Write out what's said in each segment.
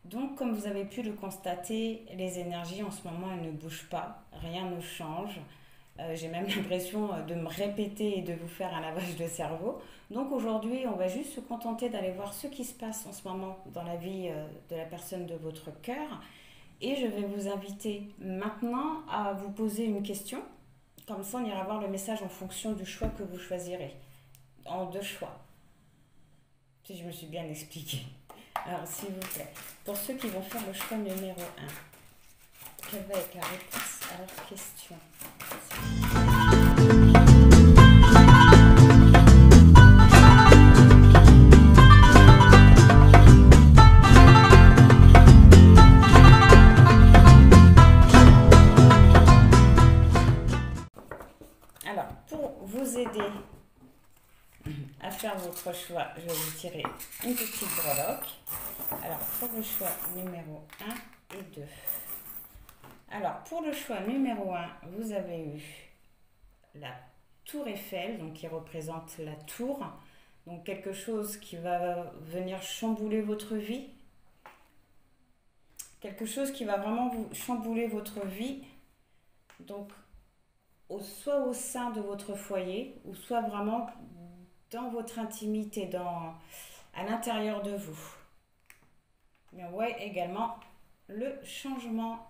Donc, comme vous avez pu le constater, les énergies en ce moment, elles ne bougent pas, rien ne change. J'ai même l'impression de me répéter et de vous faire un lavage de cerveau. Donc aujourd'hui, on va juste se contenter d'aller voir ce qui se passe en ce moment dans la vie de la personne de votre cœur. Et je vais vous inviter maintenant à vous poser une question. Comme ça, on ira voir le message en fonction du choix que vous choisirez. En deux choix. Si je me suis bien expliquée. Alors, s'il vous plaît, pour ceux qui vont faire le choix numéro un, quelle va être la réponse à leur question? Alors, pour vous aider à faire votre choix, je vais vous tirer une petite breloque. Alors, pour le choix numéro un et 2. Alors, pour le choix numéro un, vous avez eu la tour Eiffel, donc qui représente la tour. Donc, quelque chose qui va venir chambouler votre vie. Quelque chose qui va vraiment vous chambouler votre vie. Donc, soit au sein de votre foyer, ou soit vraiment dans votre intimité, à l'intérieur de vous. Mais on voit également le changement.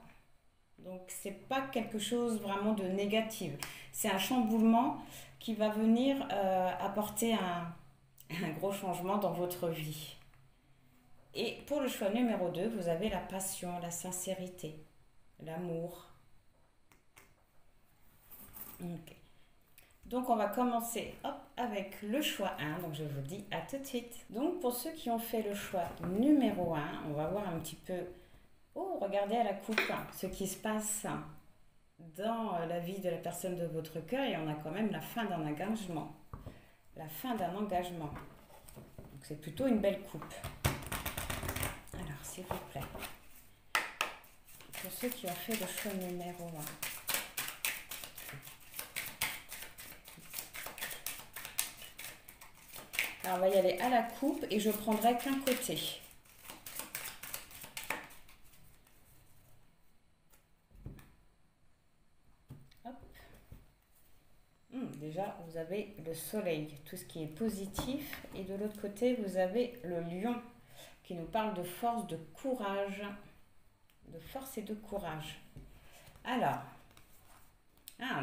Donc c'est pas quelque chose vraiment de négatif. C'est un chamboulement qui va venir apporter un gros changement dans votre vie. Et pour le choix numéro 2, vous avez la passion, la sincérité, l'amour. Ok. Donc on va commencer avec le choix 1. Donc je vous dis à tout de suite. Donc pour ceux qui ont fait le choix numéro 1, on va voir un petit peu. Oh, regardez à la coupe ce qui se passe dans la vie de la personne de votre cœur et on a quand même la fin d'un engagement. La fin d'un engagement. Donc c'est plutôt une belle coupe. Alors s'il vous plaît. Pour ceux qui ont fait le choix numéro 1. Alors on va y aller à la coupe et je prendrai qu'un côté. Hop. Déjà, vous avez le soleil, tout ce qui est positif. Et de l'autre côté, vous avez le lion qui nous parle de force, de courage. De force et de courage. Alors,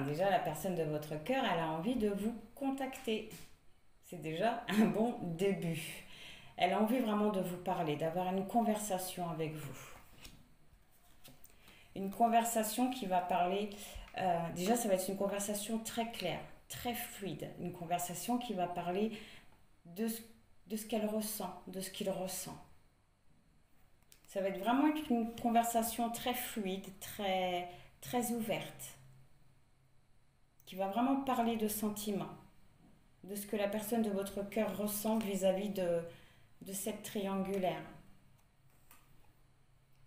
déjà la personne de votre cœur, elle a envie de vous contacter. C'est déjà un bon début. Elle a envie vraiment de vous parler, d'avoir une conversation avec vous. Une conversation qui va parler... déjà, ça va être une conversation très claire, très fluide. Une conversation qui va parler de ce qu'elle ressent, de ce qu'il ressent. Ça va être vraiment une conversation très fluide, très, très ouverte. Qui va vraiment parler de sentiments. De ce que la personne de votre cœur ressent vis-à-vis de cette triangulaire.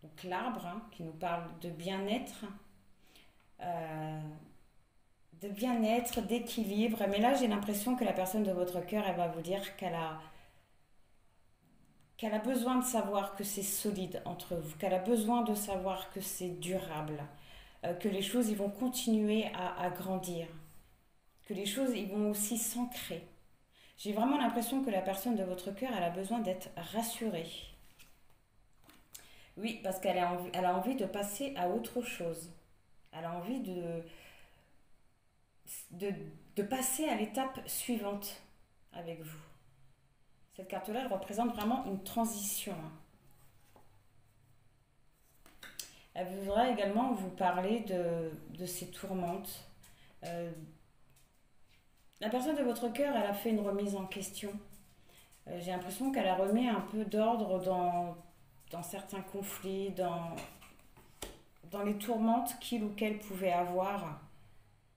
Donc l'arbre qui nous parle de bien-être, d'équilibre. Mais là, j'ai l'impression que la personne de votre cœur, elle va vous dire qu'elle a besoin de savoir que c'est solide entre vous, qu'elle a besoin de savoir que c'est durable, que les choses ils vont continuer à grandir, que les choses ils vont aussi s'ancrer. J'ai vraiment l'impression que la personne de votre cœur, elle a besoin d'être rassurée. Oui, parce qu'elle a envie de passer à autre chose. Elle a envie de passer à l'étape suivante avec vous. Cette carte-là, elle représente vraiment une transition. Elle voudra également vous parler de ses tourmentes. La personne de votre cœur, elle a fait une remise en question. J'ai l'impression qu'elle a remis un peu d'ordre dans certains conflits, dans les tourmentes qu'il ou qu'elle pouvait avoir.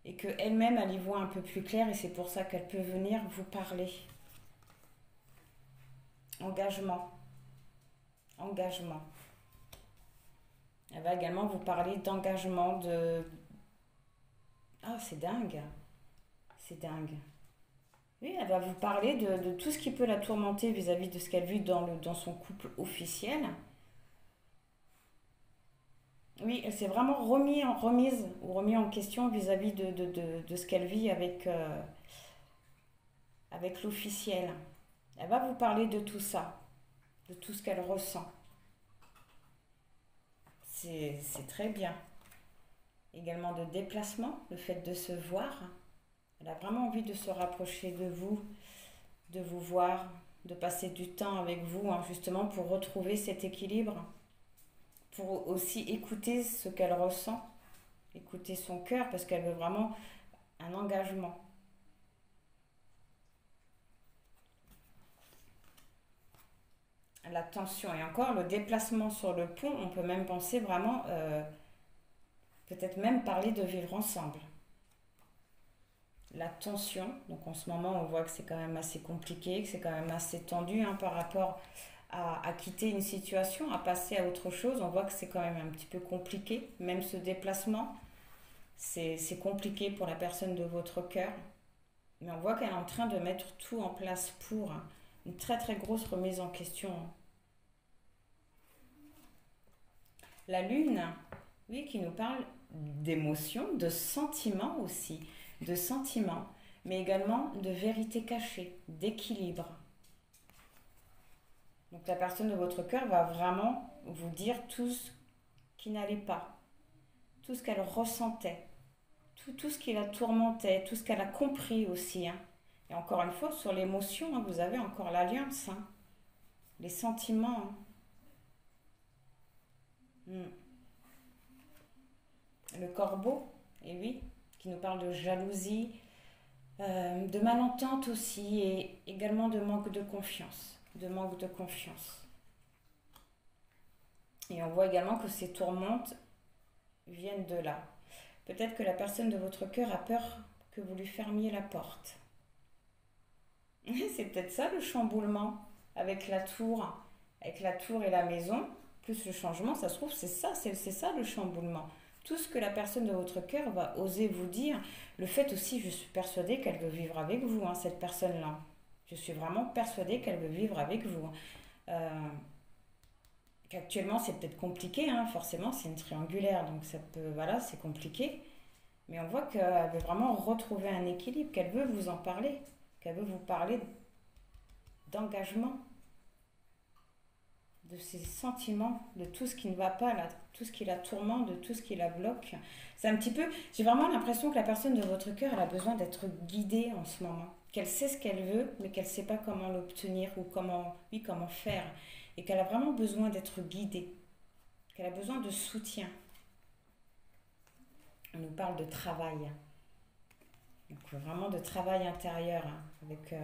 Et qu'elle-même, elle y voit un peu plus clair et c'est pour ça qu'elle peut venir vous parler. Engagement. Engagement. Elle va également vous parler d'engagement, Ah, c'est dingue. C'est dingue. Oui, elle va vous parler de tout ce qui peut la tourmenter vis-à-vis de ce qu'elle vit dans son couple officiel. Oui, elle s'est vraiment remise ou remis en question vis-à-vis de ce qu'elle vit avec l'officiel. Elle va vous parler de tout ça, de tout ce qu'elle ressent. C'est très bien. Également de déplacement, le fait de se voir. Elle a vraiment envie de se rapprocher de vous voir, de passer du temps avec vous, hein, justement pour retrouver cet équilibre, pour aussi écouter ce qu'elle ressent, écouter son cœur, parce qu'elle veut vraiment un engagement. La tension et encore le déplacement sur le pont, on peut même penser vraiment, peut-être même parler de vivre ensemble. La tension, donc en ce moment on voit que c'est quand même assez compliqué, que c'est quand même assez tendu, hein, par rapport à quitter une situation, à passer à autre chose. On voit que c'est quand même un petit peu compliqué, même ce déplacement, c'est compliqué pour la personne de votre cœur. Mais on voit qu'elle est en train de mettre tout en place pour, hein, une très très grosse remise en question, hein. La lune, oui, qui nous parle d'émotions, de sentiments aussi, de sentiments, mais également de vérité cachée, d'équilibre. Donc la personne de votre cœur va vraiment vous dire tout ce qui n'allait pas, tout ce qu'elle ressentait, tout ce qui la tourmentait, tout ce qu'elle a compris aussi, hein. Et encore une fois, sur l'émotion, hein, vous avez encore l'alliance, hein, les sentiments, hein. Hmm. Le corbeau, et oui, qui nous parle de jalousie, de malentente aussi, et également de manque de confiance. De manque de confiance. Et on voit également que ces tourmentes viennent de là. Peut-être que la personne de votre cœur a peur que vous lui fermiez la porte. C'est peut-être ça le chamboulement avec la tour et la maison, plus le changement, ça se trouve, c'est ça le chamboulement. Tout ce que la personne de votre cœur va oser vous dire, le fait aussi, je suis persuadée qu'elle veut vivre avec vous, hein, cette personne-là. Je suis vraiment persuadée qu'elle veut vivre avec vous. Euh, Qu'actuellement, c'est peut-être compliqué, hein, forcément, c'est une triangulaire, donc ça peut, voilà, c'est compliqué. Mais on voit qu'elle veut vraiment retrouver un équilibre, qu'elle veut vous en parler, qu'elle veut vous parler d'engagement, de ses sentiments, de tout ce qui ne va pas, là, tout ce qui la tourmente, de tout ce qui la bloque. C'est un petit peu, j'ai vraiment l'impression que la personne de votre cœur, elle a besoin d'être guidée en ce moment. Qu'elle sait ce qu'elle veut, mais qu'elle ne sait pas comment l'obtenir ou comment, oui, comment faire. Et qu'elle a vraiment besoin d'être guidée, qu'elle a besoin de soutien. On nous parle de travail, donc vraiment de travail intérieur, hein, avec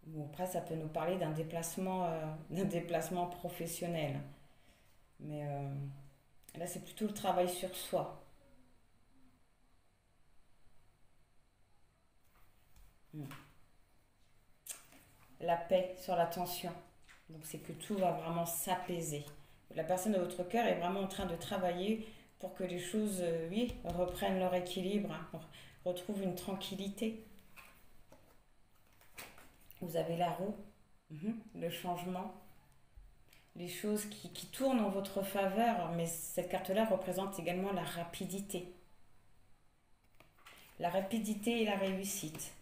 bon, après, ça peut nous parler d'un déplacement professionnel. Mais là, c'est plutôt le travail sur soi. Mm. La paix sur la tension. Donc, c'est que tout va vraiment s'apaiser. La personne de votre cœur est vraiment en train de travailler pour que les choses, oui, reprennent leur équilibre, hein, retrouvent une tranquillité. Vous avez la roue, le changement, les choses qui tournent en votre faveur, mais cette carte-là représente également la rapidité et la réussite.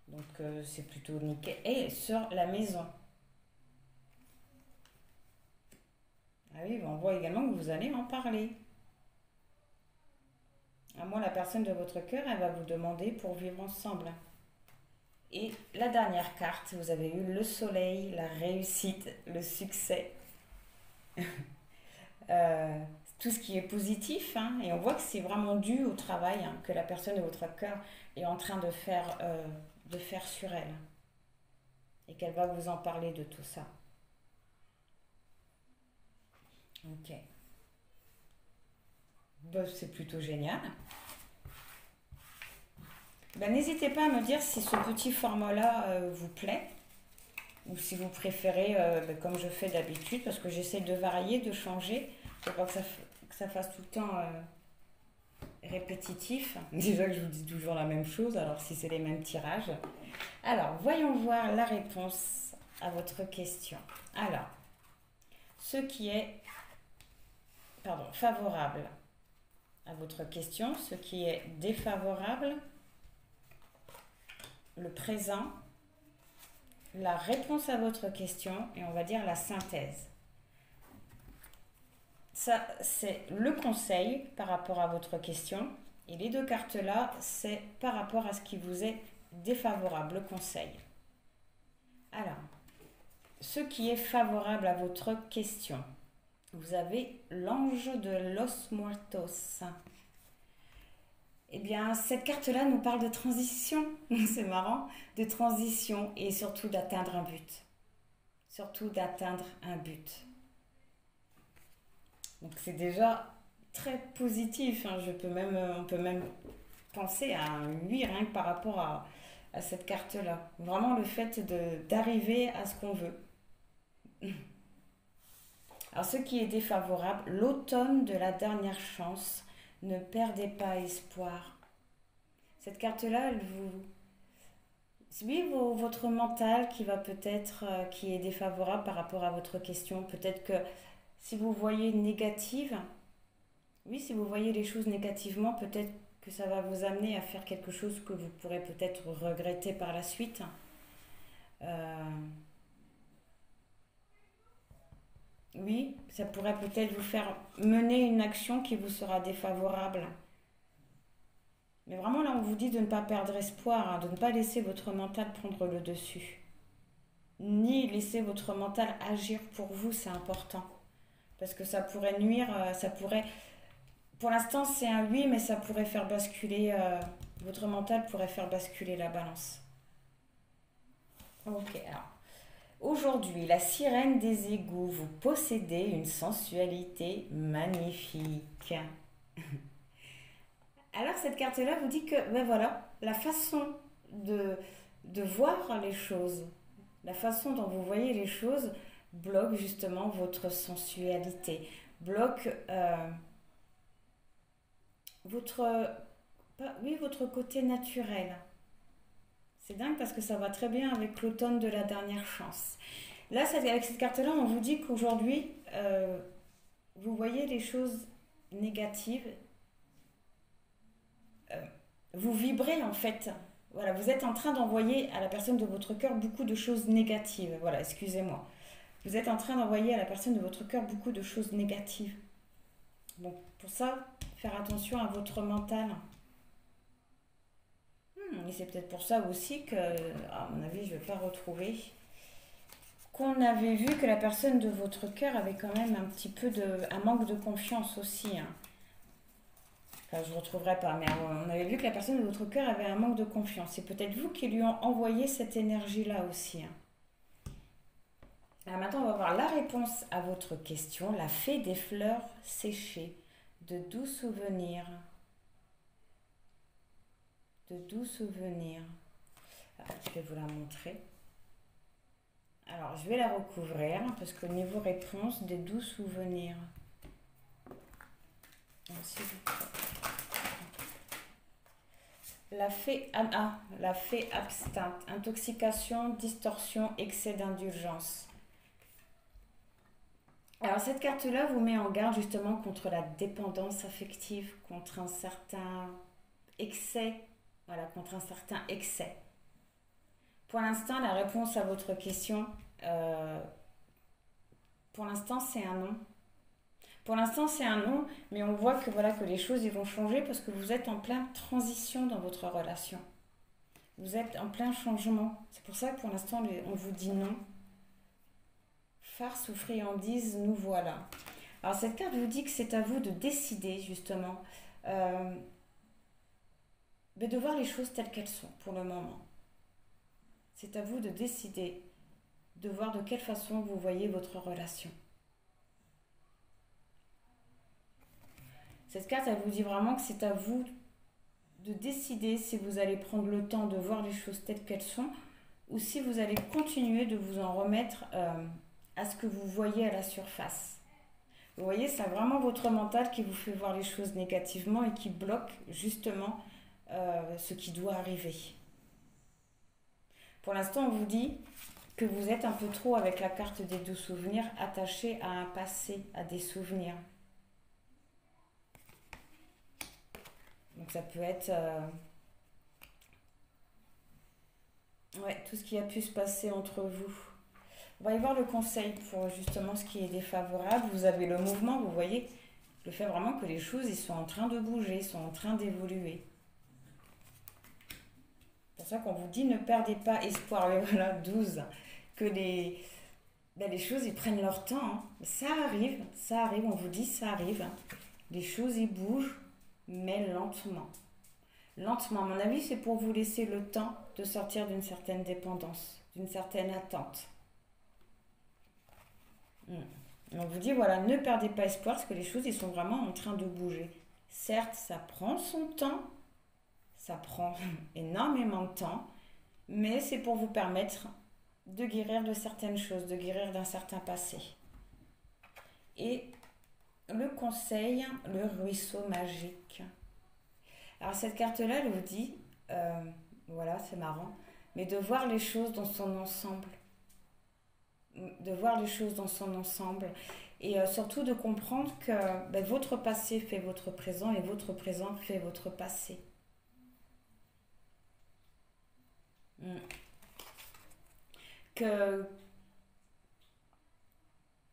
Donc c'est plutôt nickel. Et sur la maison. Ah oui, on voit également que vous allez en parler. À moi, la personne de votre cœur, elle va vous demander pour vivre ensemble. Et la dernière carte, vous avez eu le soleil, la réussite, le succès. Euh, Tout ce qui est positif, hein, et on voit que c'est vraiment dû au travail, hein, que la personne de votre cœur est en train de faire sur elle, et qu'elle va vous en parler de tout ça. Ok, bah, c'est plutôt génial. Ben, n'hésitez pas à me dire si ce petit format-là vous plaît, ou si vous préférez, ben, comme je fais d'habitude, parce que j'essaie de varier, de changer, pour pas que ça fasse tout le temps répétitif. Déjà que je vous dis toujours la même chose, alors si c'est les mêmes tirages. Alors, voyons voir la réponse à votre question. Alors, ce qui est favorable à votre question, ce qui est défavorable, le présent, la réponse à votre question et on va dire la synthèse. Ça, c'est le conseil par rapport à votre question. Et les deux cartes-là, c'est par rapport à ce qui vous est défavorable, le conseil. Alors, ce qui est favorable à votre question. Vous avez l'ange de Los Muertos. Eh bien, cette carte-là nous parle de transition. C'est marrant, de transition et surtout d'atteindre un but. Surtout d'atteindre un but. Donc c'est déjà très positif. Hein. On peut même penser à un 8 rien que par rapport à cette carte-là. Vraiment le fait d'arriver à ce qu'on veut. Alors ce qui est défavorable, l'automne de la dernière chance. Ne perdez pas espoir. Cette carte-là, elle vous... Oui, votre mental qui va peut-être, qui est défavorable par rapport à votre question. Peut-être que si vous voyez négative, oui, si vous voyez les choses négativement, peut-être que ça va vous amener à faire quelque chose que vous pourrez peut-être regretter par la suite. Oui, ça pourrait peut-être vous faire mener une action qui vous sera défavorable. Mais vraiment, là, on vous dit de ne pas perdre espoir, hein, de ne pas laisser votre mental prendre le dessus. Ni laisser votre mental agir pour vous, c'est important. Parce que ça pourrait nuire, ça pourrait... Pour l'instant, c'est un oui, mais ça pourrait faire basculer... votre mental pourrait faire basculer la balance. Ok, alors... Aujourd'hui, la sirène des égouts, vous possédez une sensualité magnifique. Alors, cette carte-là vous dit que, ben voilà, la façon de voir les choses, la façon dont vous voyez les choses bloque justement votre sensualité, bloque votre côté naturel. C'est dingue parce que ça va très bien avec l'automne de la dernière chance. Là, avec cette carte-là, on vous dit qu'aujourd'hui, vous voyez les choses négatives. Vous vibrez en fait. Voilà, vous êtes en train d'envoyer à la personne de votre cœur beaucoup de choses négatives. Voilà, excusez-moi. Vous êtes en train d'envoyer à la personne de votre cœur beaucoup de choses négatives. Donc, pour ça, faire attention à votre mental. Et c'est peut-être pour ça aussi que, à mon avis, je ne vais pas retrouver, qu'on avait vu que la personne de votre cœur avait quand même un petit peu un manque de confiance aussi. Hein. Enfin, je ne retrouverai pas, mais on avait vu que la personne de votre cœur avait un manque de confiance. C'est peut-être vous qui lui ont envoyé cette énergie-là aussi. Hein. Alors maintenant, on va voir la réponse à votre question. La fée des fleurs séchées, de doux souvenirs. De doux souvenirs. Alors, je vais vous la montrer. Alors, je vais la recouvrir parce qu'au niveau réponse, des doux souvenirs. La fée abstinente, intoxication, distorsion, excès d'indulgence. Alors cette carte-là vous met en garde justement contre la dépendance affective, contre un certain excès, voilà, contre un certain excès. Pour l'instant, la réponse à votre question, pour l'instant c'est un non. Pour l'instant, c'est un non, mais on voit que, voilà, que les choses ils vont changer parce que vous êtes en pleine transition dans votre relation. Vous êtes en plein changement. C'est pour ça que pour l'instant, on vous dit non. Farce ou friandise, nous voilà. Alors, cette carte vous dit que c'est à vous de décider, justement, de voir les choses telles qu'elles sont pour le moment. C'est à vous de décider, de voir de quelle façon vous voyez votre relation. Cette carte, elle vous dit vraiment que c'est à vous de décider si vous allez prendre le temps de voir les choses telles qu'elles sont ou si vous allez continuer de vous en remettre à ce que vous voyez à la surface. Vous voyez, c'est vraiment votre mental qui vous fait voir les choses négativement et qui bloque justement ce qui doit arriver. Pour l'instant, on vous dit que vous êtes un peu trop avec la carte des 12 souvenirs attaché à un passé, à des souvenirs. Donc ça peut être ouais, tout ce qui a pu se passer entre vous. On va y voir le conseil pour justement ce qui est défavorable. Vous avez le mouvement, vous voyez, le fait vraiment que les choses, ils sont en train de bouger, sont en train d'évoluer. C'est pour ça qu'on vous dit ne perdez pas espoir. Mais voilà, 12. Que les choses, ils prennent leur temps. Hein. Ça arrive, on vous dit ça arrive. Hein. Les choses, ils bougent, mais lentement. Lentement, à mon avis, c'est pour vous laisser le temps de sortir d'une certaine dépendance, d'une certaine attente. On vous dit, voilà, ne perdez pas espoir parce que les choses, ils sont vraiment en train de bouger. Certes, ça prend son temps, ça prend énormément de temps, mais c'est pour vous permettre de guérir de certaines choses, de guérir d'un certain passé. Et le conseil, le ruisseau magique. Alors cette carte-là, elle vous dit, voilà, c'est marrant, mais de voir les choses dans son ensemble. De voir les choses dans son ensemble. Et surtout de comprendre que votre passé fait votre présent et votre présent fait votre passé. Que,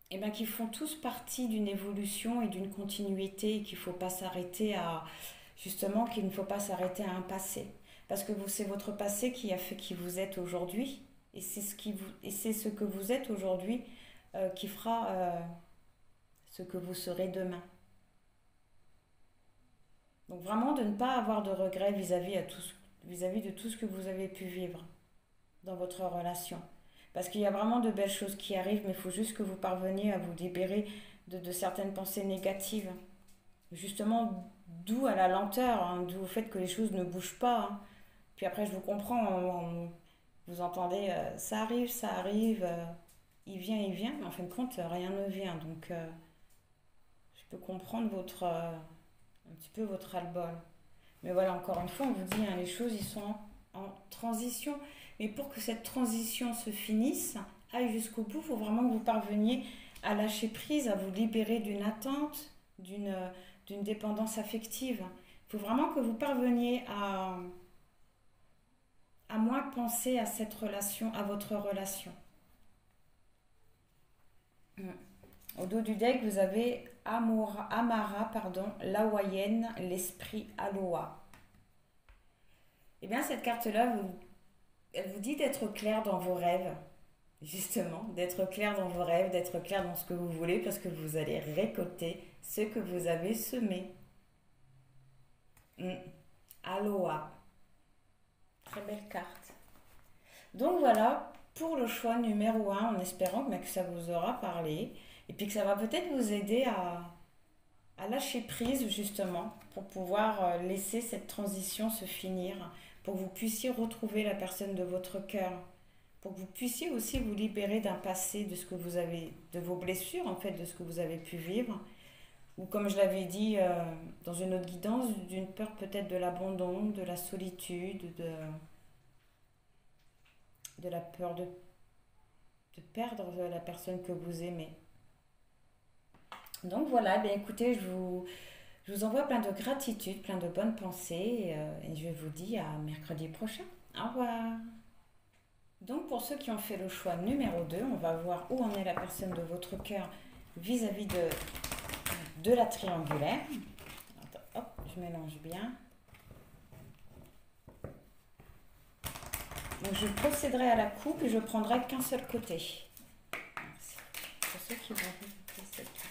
qu'ils font tous partie d'une évolution et d'une continuité et qu'il ne faut pas s'arrêter à... Justement, qu'il ne faut pas s'arrêter à un passé. Parce que c'est votre passé qui a fait qui vous êtes aujourd'hui. Et c'est ce que vous êtes aujourd'hui qui fera ce que vous serez demain. Donc vraiment de ne pas avoir de regrets vis-à-vis de tout ce que vous avez pu vivre dans votre relation. Parce qu'il y a vraiment de belles choses qui arrivent, mais il faut juste que vous parveniez à vous libérer de certaines pensées négatives. Justement, d'où à la lenteur, hein, d'où au fait que les choses ne bougent pas. Hein. Puis après, je vous comprends, vous entendez, ça arrive, il vient, mais en fin de compte, rien ne vient. Donc, je peux comprendre un petit peu votre ras-le-bol. Mais voilà, encore une fois, on vous dit, hein, les choses, ils sont en transition. Mais pour que cette transition se finisse, aille jusqu'au bout, il faut vraiment que vous parveniez à lâcher prise, à vous libérer d'une attente, d'une dépendance affective. Il faut vraiment que vous parveniez à moins penser à cette relation, à votre relation. Au dos du deck, vous avez Amara, l'Hawaïenne, l'esprit Aloha. Et bien cette carte-là, elle vous dit d'être clair dans vos rêves, justement, d'être clair dans vos rêves, d'être clair dans ce que vous voulez, parce que vous allez récolter ce que vous avez semé. Aloha. Très belle carte. Donc voilà, pour le choix numéro 1, en espérant que ça vous aura parlé, et puis que ça va peut-être vous aider à lâcher prise, justement, pour pouvoir laisser cette transition se finir, pour que vous puissiez retrouver la personne de votre cœur, pour que vous puissiez aussi vous libérer d'un passé, de ce que vous avez, de vos blessures, en fait, de ce que vous avez pu vivre, ou comme je l'avais dit dans une autre guidance, d'une peur peut-être de l'abandon, de la solitude, de la peur de perdre la personne que vous aimez. Donc voilà, bien écoutez, je vous envoie plein de gratitude, plein de bonnes pensées et je vous dis à mercredi prochain. Au revoir. Donc pour ceux qui ont fait le choix numéro 2, on va voir où en est la personne de votre cœur vis-à-vis de la triangulaire. Attends, hop, je mélange bien. Donc je procéderai à la coupe et je prendrai qu'un seul côté. Merci. Pour ceux qui vont récupérer cette guidance.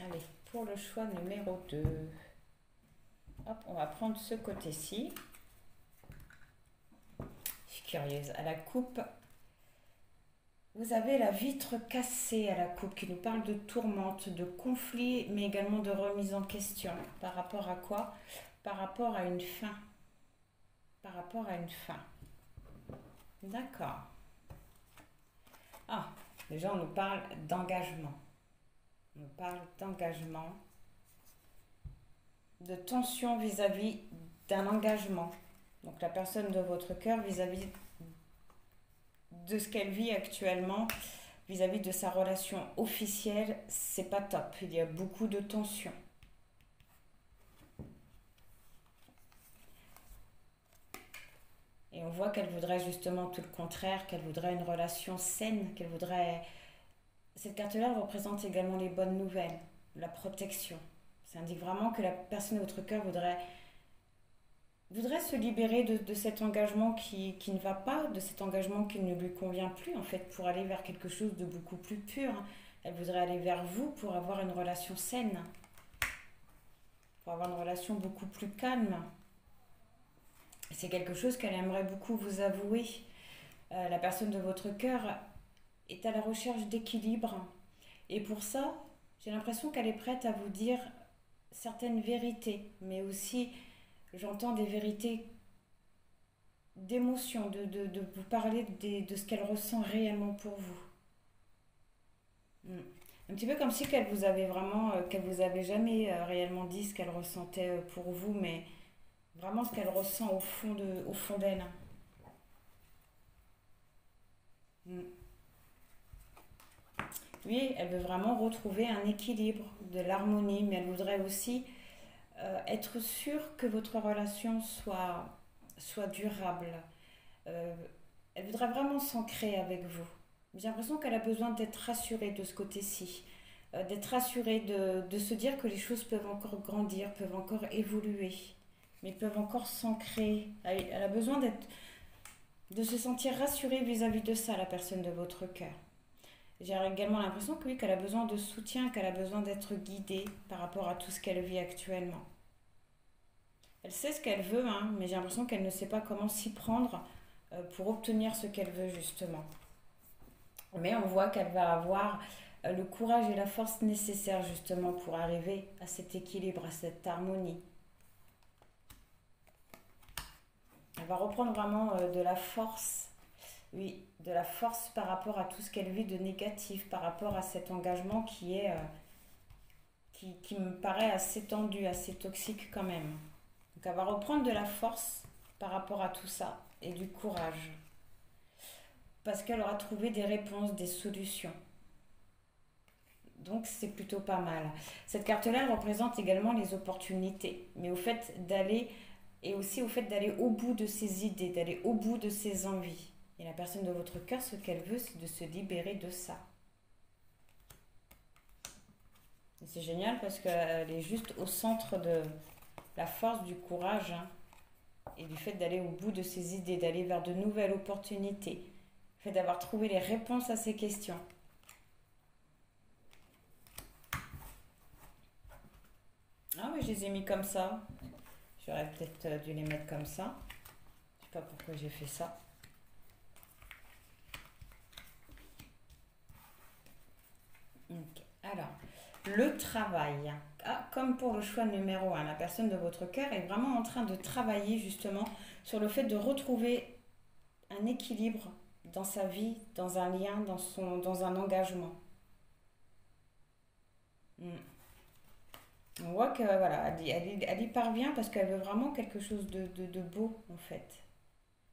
Allez, pour le choix numéro 2. Hop, on va prendre ce côté-ci. Je suis curieuse. À la coupe, vous avez la vitre cassée à la coupe qui nous parle de tourmente, de conflit, mais également de remise en question. Par rapport à quoi? Par rapport à une fin. Par rapport à une fin. D'accord. Ah, déjà on nous parle d'engagement. On parle d'engagement, de tension vis-à-vis d'un engagement. Donc la personne de votre cœur vis-à-vis de ce qu'elle vit actuellement, vis-à-vis de sa relation officielle, c'est pas top. Il y a beaucoup de tension. Et on voit qu'elle voudrait justement tout le contraire, qu'elle voudrait une relation saine, qu'elle voudrait... Cette carte-là représente également les bonnes nouvelles, la protection. Ça indique vraiment que la personne de votre cœur voudrait se libérer de cet engagement qui ne va pas, de cet engagement qui ne lui convient plus, en fait, pour aller vers quelque chose de beaucoup plus pur. Elle voudrait aller vers vous pour avoir une relation saine, pour avoir une relation beaucoup plus calme. C'est quelque chose qu'elle aimerait beaucoup vous avouer. La personne de votre cœur est à la recherche d'équilibre. Et pour ça, j'ai l'impression qu'elle est prête à vous dire certaines vérités, mais aussi, j'entends des vérités d'émotion, de vous parler de ce qu'elle ressent réellement pour vous. Mm. Un petit peu comme si qu'elle vous avait vraiment, qu'elle vous avait jamais réellement dit ce qu'elle ressentait pour vous, mais vraiment ce qu'elle ressent au fond d'elle. Mm. Oui, elle veut vraiment retrouver un équilibre, de l'harmonie, mais elle voudrait aussi être sûre que votre relation soit durable. Euh, Elle voudrait vraiment s'ancrer avec vous. J'ai l'impression qu'elle a besoin d'être rassurée de ce côté-ci, d'être rassurée de se dire que les choses peuvent encore grandir, peuvent encore évoluer, mais peuvent encore s'ancrer. Elle a besoin de se sentir rassurée vis-à-vis de ça, la personne de votre cœur. J'ai également l'impression que oui, qu'elle a besoin de soutien, qu'elle a besoin d'être guidée par rapport à tout ce qu'elle vit actuellement. Elle sait ce qu'elle veut, hein, mais j'ai l'impression qu'elle ne sait pas comment s'y prendre pour obtenir ce qu'elle veut justement. Mais on voit qu'elle va avoir le courage et la force nécessaires justement pour arriver à cet équilibre, à cette harmonie. Elle va reprendre vraiment de la force, oui, de la force par rapport à tout ce qu'elle vit de négatif, par rapport à cet engagement qui me paraît assez tendu, assez toxique quand même. Donc elle va reprendre de la force par rapport à tout ça et du courage. Parce qu'elle aura trouvé des réponses, des solutions. Donc c'est plutôt pas mal. Cette carte-là, elle représente également les opportunités, mais au fait d'aller, et aussi au fait d'aller au bout de ses idées, d'aller au bout de ses envies. Et la personne de votre cœur, ce qu'elle veut, c'est de se libérer de ça. Et c'est génial parce qu'elle est juste au centre de la force, du courage, hein, et du fait d'aller au bout de ses idées, d'aller vers de nouvelles opportunités, le fait d'avoir trouvé les réponses à ces questions. Ah oui, je les ai mis comme ça. J'aurais peut-être dû les mettre comme ça. Je sais pas pourquoi j'ai fait ça. Ok. Alors, le travail. Ah, comme pour le choix numéro 1, la personne de votre cœur est vraiment en train de travailler justement sur le fait de retrouver un équilibre dans sa vie, dans un lien, dans un engagement. Mm. On voit que voilà, elle y parvient parce qu'elle veut vraiment quelque chose de beau en fait.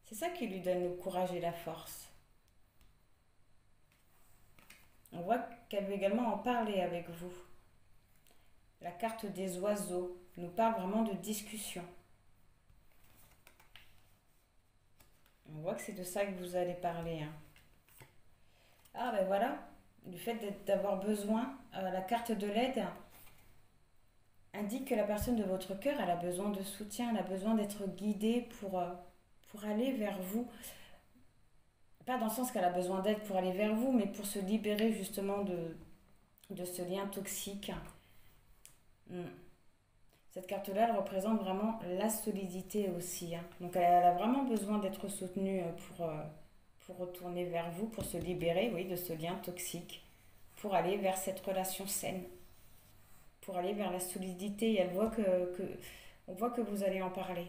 C'est ça qui lui donne le courage et la force. On voit qu'elle veut également en parler avec vous. La carte des oiseaux nous parle vraiment de discussion. On voit que c'est de ça que vous allez parler, hein. Ah ben voilà, du fait d'avoir besoin, la carte de l'aide indique que la personne de votre cœur, elle a besoin de soutien, elle a besoin d'être guidée pour aller vers vous. Pas dans le sens qu'elle a besoin d'aide pour aller vers vous, mais pour se libérer justement de ce lien toxique. Mm. Cette carte-là, elle représente vraiment la solidité aussi, hein. Donc elle a vraiment besoin d'être soutenue pour retourner vers vous, pour se libérer, oui, de ce lien toxique, pour aller vers cette relation saine, pour aller vers la solidité. Et elle voit on voit que vous allez en parler.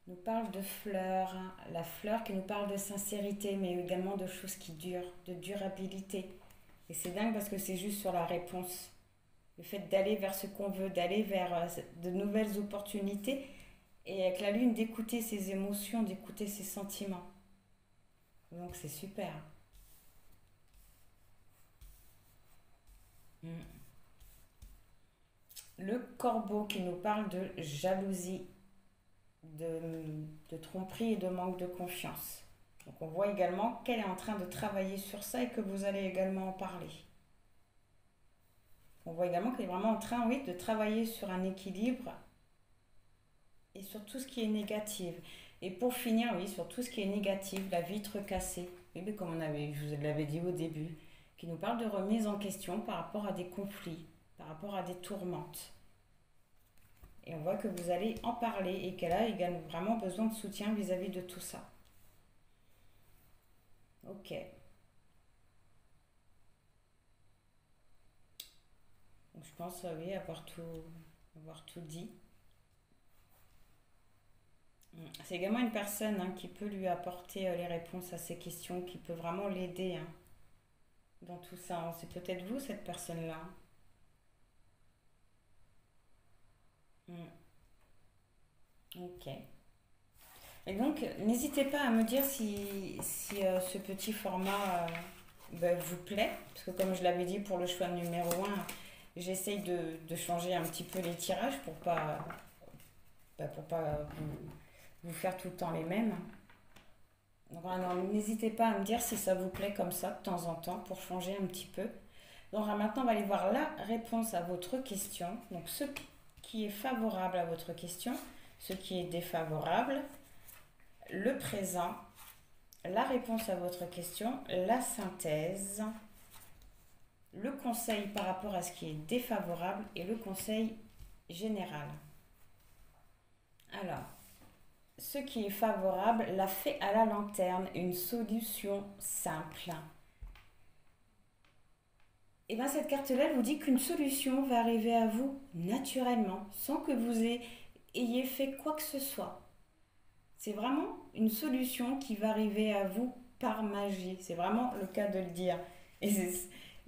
nous parle de fleurs, hein. La fleur qui nous parle de sincérité, mais également de choses qui durent, de durabilité. Et c'est dingue parce que c'est juste sur la réponse. Le fait d'aller vers ce qu'on veut, d'aller vers de nouvelles opportunités, et avec la lune, d'écouter ses émotions, d'écouter ses sentiments. Donc c'est super. Mm. Le corbeau qui nous parle de jalousie, de tromperie et de manque de confiance. Donc on voit également qu'elle est en train de travailler sur ça et que vous allez également en parler. On voit également qu'elle est vraiment en train, oui, de travailler sur un équilibre et sur tout ce qui est négatif. Et pour finir, oui, sur tout ce qui est négatif, la vitre cassée, oui, mais comme je vous l'avais dit au début, qui nous parle de remise en question par rapport à des conflits, par rapport à des tourmentes. Et on voit que vous allez en parler et qu'elle a également vraiment besoin de soutien vis-à-vis de tout ça. Ok. Donc je pense, oui, avoir tout dit. C'est également une personne, hein, qui peut lui apporter les réponses à ses questions, qui peut vraiment l'aider, hein, dans tout ça, hein. C'est peut-être vous, cette personne-là. Mm. Ok. Et donc, n'hésitez pas à me dire si ce petit format vous plaît, parce que comme je l'avais dit pour le choix numéro un, j'essaye de changer un petit peu les tirages pour pas vous faire tout le temps les mêmes. Donc, alors, n'hésitez pas à me dire si ça vous plaît comme ça de temps en temps pour changer un petit peu. Donc maintenant, on va aller voir la réponse à votre question. Donc ce qui est favorable à votre question, ce qui est défavorable, le présent, la réponse à votre question, la synthèse, le conseil par rapport à ce qui est défavorable et le conseil général. Alors, ce qui est favorable, la fée à la lanterne, une solution simple. Et bien cette carte-là, elle vous dit qu'une solution va arriver à vous naturellement, sans que vous ayez fait quoi que ce soit. C'est vraiment une solution qui va arriver à vous par magie. C'est vraiment le cas de le dire. Et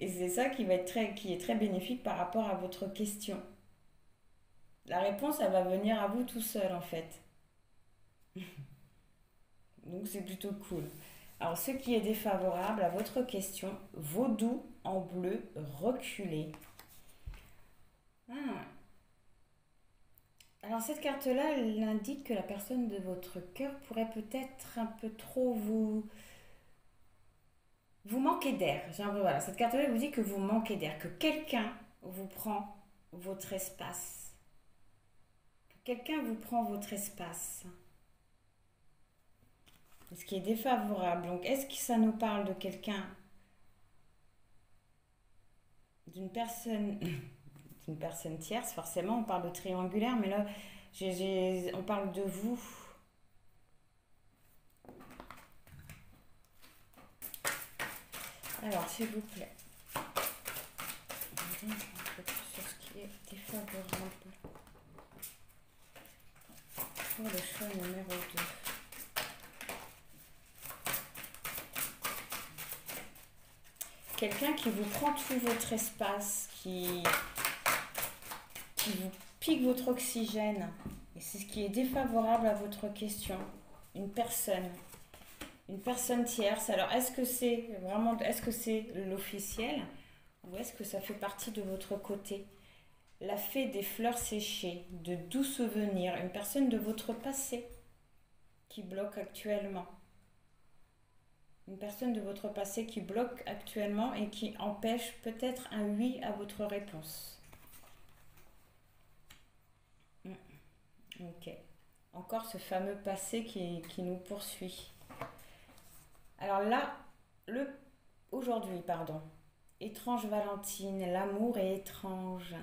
c'est ça qui est très bénéfique par rapport à votre question. La réponse, elle va venir à vous tout seul en fait. Donc c'est plutôt cool. Alors ce qui est défavorable à votre question, vaudou en bleu reculé. Ah. Alors cette carte-là, elle indique que la personne de votre cœur pourrait peut-être un peu trop vous manquer d'air. Voilà, cette carte-là vous dit que vous manquez d'air, que quelqu'un vous prend votre espace. Que quelqu'un vous prend votre espace. Ce qui est défavorable. Donc est-ce que ça nous parle de quelqu'un, d'une personne une personne tierce, forcément, on parle de triangulaire, mais là, on parle de vous. Alors, s'il vous plaît, on va un peu plus sur ce qui est défavorable pour le choix numéro 2. Quelqu'un qui vous prend tout votre espace, qui vous pique votre oxygène. Et c'est ce qui est défavorable à votre question. Une personne tierce. Alors, est-ce que c'est l'officiel ou est-ce que ça fait partie de votre côté? La fée des fleurs séchées, de doux souvenirs, une personne de votre passé qui bloque actuellement. Une personne de votre passé qui bloque actuellement et qui empêche peut-être un oui à votre réponse. Ok. Encore ce fameux passé qui nous poursuit. Alors là, aujourd'hui, pardon. Étrange Valentine, l'amour est étrange.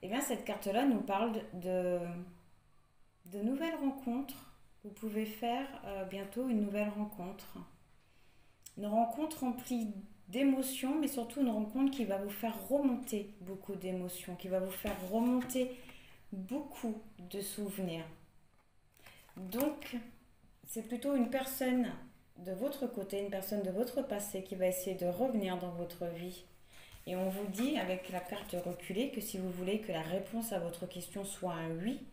Eh bien, cette carte-là nous parle de nouvelles rencontres. Vous pouvez faire bientôt une nouvelle rencontre. Une rencontre remplie d'émotions, mais surtout une rencontre qui va vous faire remonter beaucoup d'émotions, qui va vous faire remonter beaucoup de souvenirs. Donc, c'est plutôt une personne de votre côté, une personne de votre passé qui va essayer de revenir dans votre vie. Et on vous dit avec la carte reculée que si vous voulez que la réponse à votre question soit un oui,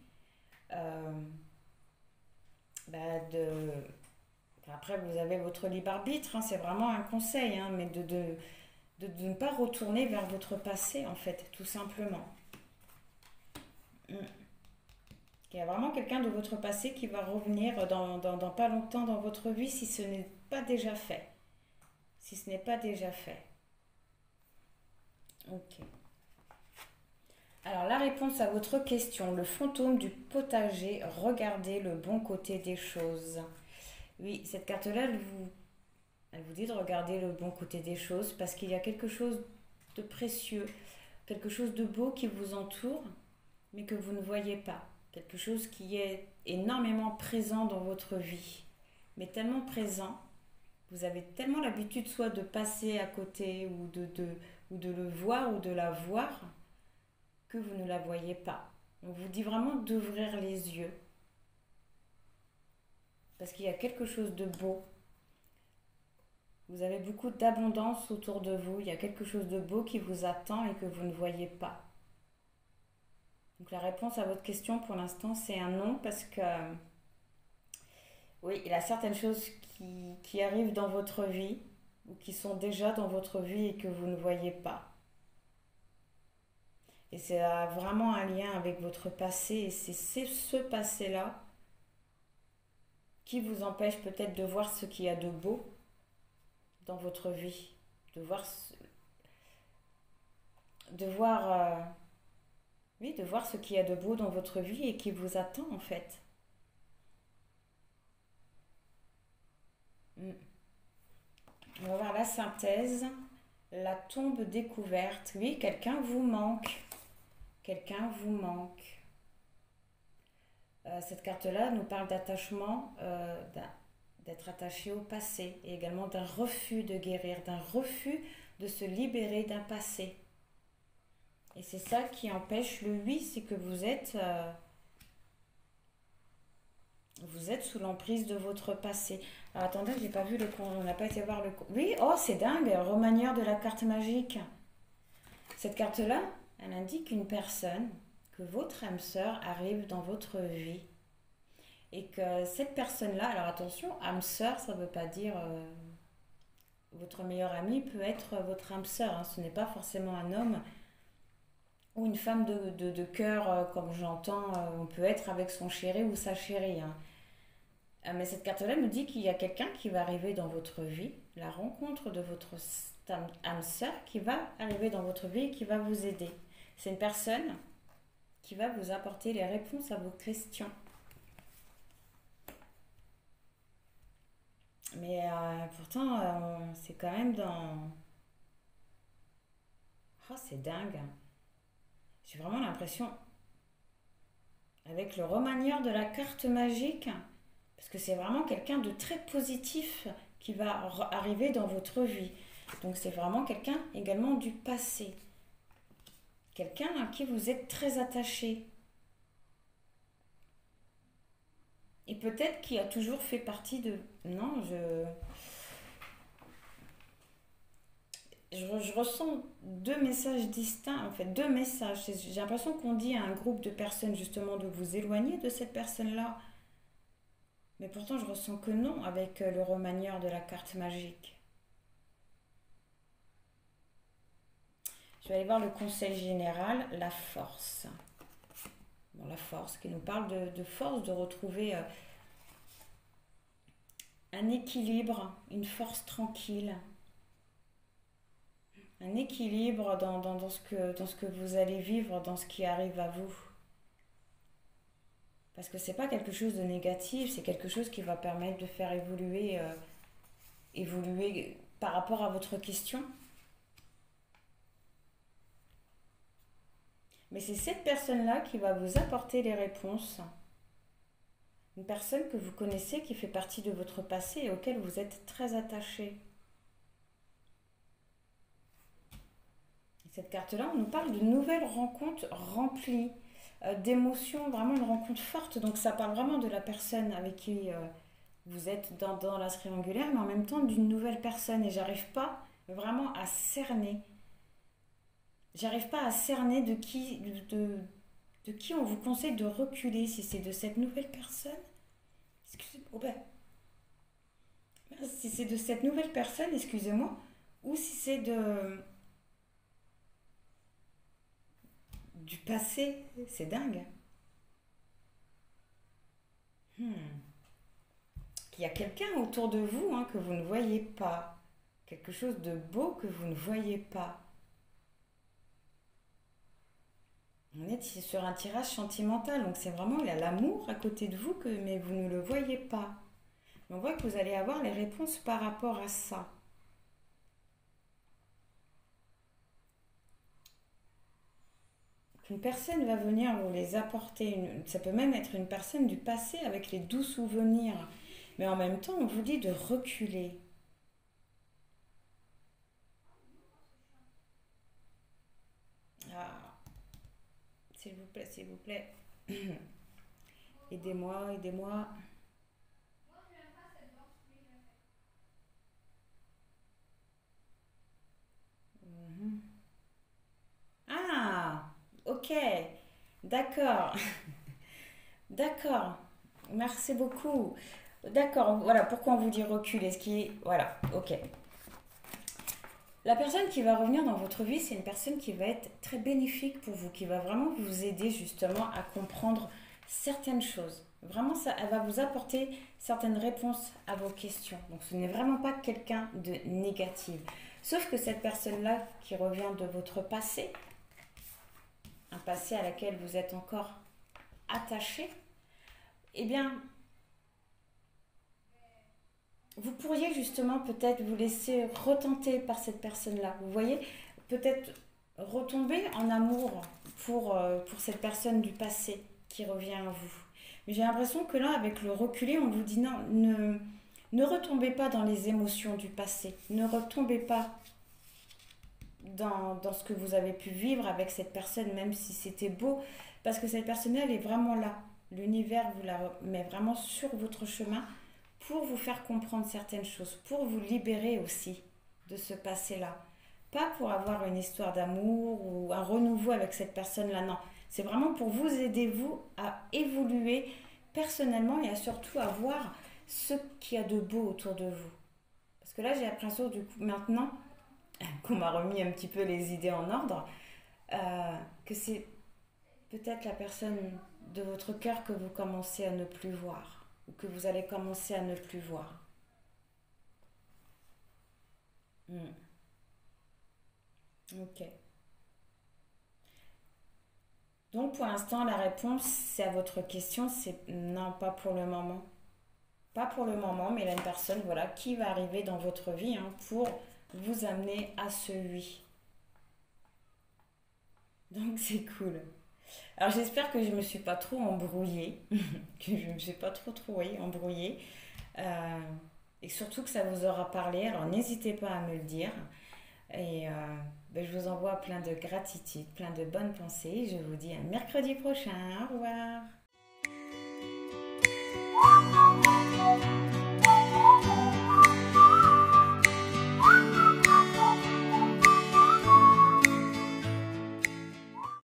euh, bah de... après vous avez votre libre arbitre, hein, c'est vraiment un conseil, hein, mais de ne pas retourner vers votre passé en fait, tout simplement. Mm. Il y a vraiment quelqu'un de votre passé qui va revenir dans pas longtemps dans votre vie si ce n'est pas déjà fait. Si ce n'est pas déjà fait. Ok. Alors la réponse à votre question, le fantôme du potager, regardez le bon côté des choses. Oui, cette carte-là, elle vous dit de regarder le bon côté des choses parce qu'il y a quelque chose de précieux, quelque chose de beau qui vous entoure, mais que vous ne voyez pas. Quelque chose qui est énormément présent dans votre vie, mais tellement présent, vous avez tellement l'habitude soit de passer à côté ou de le voir ou de la voir que vous ne la voyez pas. On vous dit vraiment d'ouvrir les yeux parce qu'il y a quelque chose de beau. Vous avez beaucoup d'abondance autour de vous, il y a quelque chose de beau qui vous attend et que vous ne voyez pas. Donc la réponse à votre question pour l'instant c'est un non parce que oui, il y a certaines choses qui arrivent dans votre vie ou qui sont déjà dans votre vie et que vous ne voyez pas. Et c'est vraiment un lien avec votre passé et c'est ce passé-là qui vous empêche peut-être de voir ce qu'il y a de beau dans votre vie, de voir, oui, de voir ce qu'il y a de beau dans votre vie et qui vous attend en fait. Mm. On va voir la synthèse, la tombe découverte. Oui, quelqu'un vous manque. Quelqu'un vous manque. Cette carte-là nous parle d'attachement, d'être attaché au passé et également d'un refus de guérir, d'un refus de se libérer d'un passé. Et c'est ça qui empêche le oui, c'est que vous êtes sous l'emprise de votre passé. Alors attendez, j'ai pas vu on n'a pas été voir le. Oui, oh c'est dingue, remanieur de la carte magique. Cette carte-là, elle indique une personne, que votre âme sœur arrive dans votre vie. Et que cette personne-là, alors attention, âme sœur, ça ne veut pas dire votre meilleur ami peut être votre âme sœur. Hein, ce n'est pas forcément un homme ou une femme de cœur, comme j'entends, on peut être avec son chéri ou sa chérie. Hein. Mais cette carte-là me dit qu'il y a quelqu'un qui va arriver dans votre vie, la rencontre de votre âme sœur qui va arriver dans votre vie et qui va vous aider. C'est une personne qui va vous apporter les réponses à vos questions. Mais pourtant, c'est quand même dans... Oh, c'est dingue. J'ai vraiment l'impression, avec le remanieur de la carte magique, parce que c'est vraiment quelqu'un de très positif qui va arriver dans votre vie. Donc c'est vraiment quelqu'un également du passé. Quelqu'un à qui vous êtes très attaché. Et peut-être qui a toujours fait partie de... Non, je ressens deux messages distincts, en fait, deux messages. J'ai l'impression qu'on dit à un groupe de personnes justement de vous éloigner de cette personne-là. Mais pourtant, je ressens que non avec le remanieur de la carte magique. Je vais aller voir le conseil général, la force. Bon, la force qui nous parle de force, de retrouver un équilibre, une force tranquille. Un équilibre dans ce que vous allez vivre, dans ce qui arrive à vous. Parce que c'est pas quelque chose de négatif, c'est quelque chose qui va permettre de faire évoluer par rapport à votre question. Mais c'est cette personne-là qui va vous apporter les réponses. Une personne que vous connaissez qui fait partie de votre passé et auquel vous êtes très attaché. Cette carte-là, on nous parle de nouvelles rencontres remplies. d'émotions, vraiment une rencontre forte. Donc ça parle vraiment de la personne avec qui vous êtes dans la triangulaire, mais en même temps d'une nouvelle personne. Et j'arrive pas vraiment à cerner. J'arrive pas à cerner de qui on vous conseille de reculer, si c'est de cette nouvelle personne. Excusez-moi. Oh ben, si c'est de cette nouvelle personne, excusez-moi, ou si c'est du passé. C'est dingue. Hmm. Il y a quelqu'un autour de vous hein, que vous ne voyez pas. Quelque chose de beau que vous ne voyez pas. On est sur un tirage sentimental, donc c'est vraiment, il y a l'amour à côté de vous, mais vous ne le voyez pas. On voit que vous allez avoir les réponses par rapport à ça. Une personne va venir vous les apporter. Ça peut même être une personne du passé avec les doux souvenirs. Mais en même temps, on vous dit de reculer. Ah, s'il vous plaît, s'il vous plaît. Aidez-moi, aidez-moi. Mhm. Ah, ok. D'accord. D'accord. Merci beaucoup. D'accord, voilà pourquoi on vous dit reculer. Ce qui est. Voilà, ok. La personne qui va revenir dans votre vie, c'est une personne qui va être très bénéfique pour vous, qui va vraiment vous aider justement à comprendre certaines choses. Vraiment, ça, elle va vous apporter certaines réponses à vos questions. Donc, ce n'est vraiment pas quelqu'un de négatif. Sauf que cette personne-là qui revient de votre passé, un passé à laquelle vous êtes encore attaché, eh bien, vous pourriez justement peut-être vous laisser retenter par cette personne-là. Vous voyez, peut-être retomber en amour pour cette personne du passé qui revient à vous. Mais j'ai l'impression que là, avec le reculé, on vous dit non, ne retombez pas dans les émotions du passé. Ne retombez pas dans ce que vous avez pu vivre avec cette personne, même si c'était beau. Parce que cette personne, elle est vraiment là. L'univers vous la met vraiment sur votre chemin pour vous faire comprendre certaines choses, pour vous libérer aussi de ce passé-là. Pas pour avoir une histoire d'amour ou un renouveau avec cette personne-là, non. C'est vraiment pour vous aider, vous, à évoluer personnellement et à surtout à voir ce qu'il y a de beau autour de vous. Parce que là, j'ai l'impression, du coup, maintenant, qu'on m'a remis un petit peu les idées en ordre, que c'est peut-être la personne de votre cœur que vous commencez à ne plus voir, ou que vous allez commencer à ne plus voir. Hmm. Ok. Donc pour l'instant, la réponse c'est à votre question, c'est non, pas pour le moment. Pas pour le moment, mais il y a une personne voilà, qui va arriver dans votre vie hein, pour vous amener à celui. Donc c'est cool. Alors j'espère que je ne me suis pas trop embrouillée, que je ne me suis pas trop oui, embrouillée, euh, et surtout que ça vous aura parlé. Alors n'hésitez pas à me le dire. Et ben, je vous envoie plein de gratitude, plein de bonnes pensées. Je vous dis à mercredi prochain. Au revoir.